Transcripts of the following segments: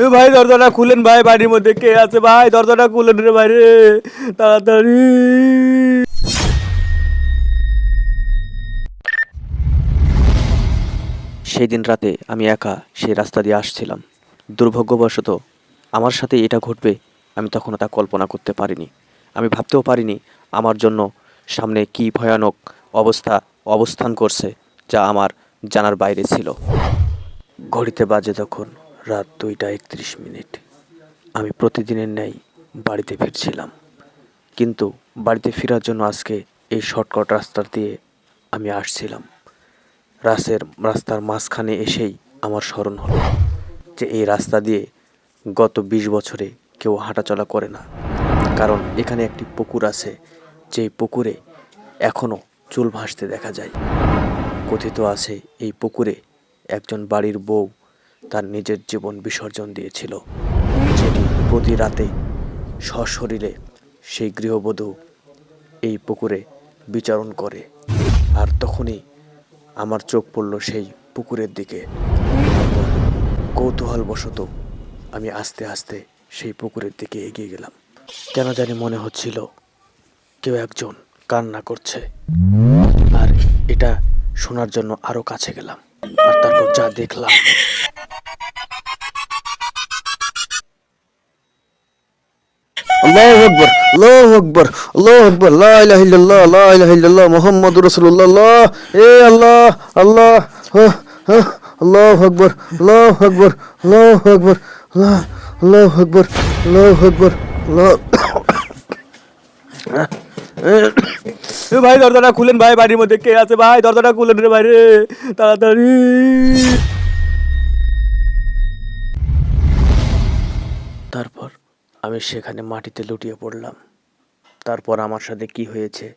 এ ভাই দরজাটা খুলেন ভাই, বাড়ির মধ্যে কে আছে ভাই? দরজাটা খুলেন রে ভাই রে, তাড়াতাড়ি। সেই দিন রাতে আমি একা সেই রাস্তা দিয়ে আসছিলাম। দুর্ভাগ্যবশত আমার সাথে এটা ঘটবে আমি তখনও তা কল্পনা করতে পারিনি। আমি ভাবতেও পারিনি আমার জন্য সামনে কী ভয়ানক অবস্থা অবস্থান করছে, যা আমার জানার বাইরে ছিল। ঘড়িতে বাজে তখন রাত 2টা 31 মিনিট। আমি প্রতিদিনের ন্যায় বাড়িতে ফিরছিলাম, কিন্তু বাড়িতে ফেরার জন্য আজকে এই শর্টকাট রাস্তা দিয়ে আমি আসছিলাম। রাস্তার মাঝখানে এসেই আমার স্মরণ হলো যে এই রাস্তা দিয়ে গত 20 বছরে কেউ হাঁটাচলা করে না। কারণ এখানে একটি পুকুর আছে, যেই পুকুরে এখনও চুল ভাসতে দেখা যায়। কথিত আছে এই পুকুরে একজন বাড়ির বউ তার নিজের জীবন বিসর্জন দিয়েছিল, যেটি প্রতি রাতে সশরীরে সেই গৃহবধূ এই পুকুরে বিচরণ করে। আর তখনই আমার চোখ পড়ল সেই পুকুরের দিকে। তারপর কৌতূহলবশত আমি আস্তে আস্তে সেই পুকুরের দিকে এগিয়ে গেলাম। কেন জানি মনে হচ্ছিল কেউ একজন কান্না করছে। আর এটা শোনার জন্য আরো কাছে গেলাম, আর তারপর যা দেখলাম। আল্লাহু আকবার, আল্লাহু আকবার, আল্লাহু আকবার, লা ইলাহা ইল্লাল্লাহ, লা ইলাহা ইল্লাল্লাহ, মুহাম্মাদুর রাসূলুল্লাহ। এ আল্লাহ, আল্লাহ, আহ, আহ, আল্লাহু আকবার, আল্লাহু আকবার, আল্লাহু আকবার, আল্লাহু আকবার, আল্লাহু আকবার, আল্লাহ। এ ভাই দরজাটা খুলেন ভাই, বাড়ির মধ্যে কে আছে ভাই? দরজাটা খুলেন রে ভাই রে, তাড়াতাড়ি। তারপর আমি সেখানে মাটিতে লুটিয়ে পড়লাম। তারপর আমার সাথে কি হয়েছে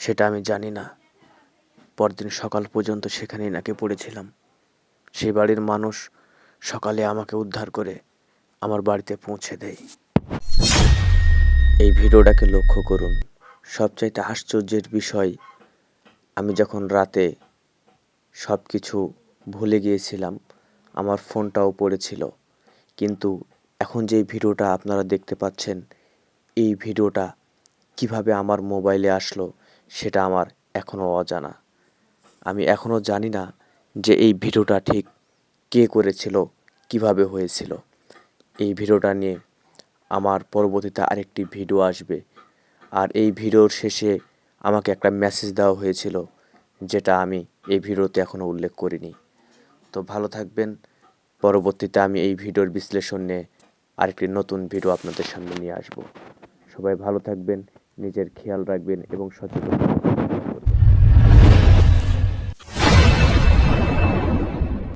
সেটা আমি জানি না। পরদিন সকাল পর্যন্ত সেখানেই নাকি পড়েছিলাম। সেই বাড়ির মানুষ সকালে আমাকে উদ্ধার করে আমার বাড়িতে পৌঁছে দেয়। এই ভিডিওটাকে লক্ষ্য করুন। সবচাইতে আশ্চর্যের বিষয়, আমি যখন রাতে সব কিছু ভুলে গিয়েছিলাম, আমার ফোনটাও পড়েছিল। কিন্তু এখন যেই ভিডিওটা আপনারা দেখতে পাচ্ছেন, এই ভিডিওটা কিভাবে আমার মোবাইলে আসলো সেটা আমার এখনও অজানা। আমি এখনও জানি না যে এই ভিডিওটা ঠিক কে করেছিল, কিভাবে হয়েছিল। এই ভিডিওটা নিয়ে আমার পরবর্তীতে আরেকটি ভিডিও আসবে। আর এই ভিডিওর শেষে আমাকে একটা মেসেজ দেওয়া হয়েছিল, যেটা আমি এই ভিডিওতে এখনও উল্লেখ করিনি। তো ভালো থাকবেন। পরবর্তীতে আমি এই ভিডিওর বিশ্লেষণ নিয়ে আরেকটি নতুন ভিডিও আপনাদের সামনে নিয়ে আসব। সবাই ভালো থাকবেন, নিজের খেয়াল রাখবেন এবং সচেতন থাকবেন।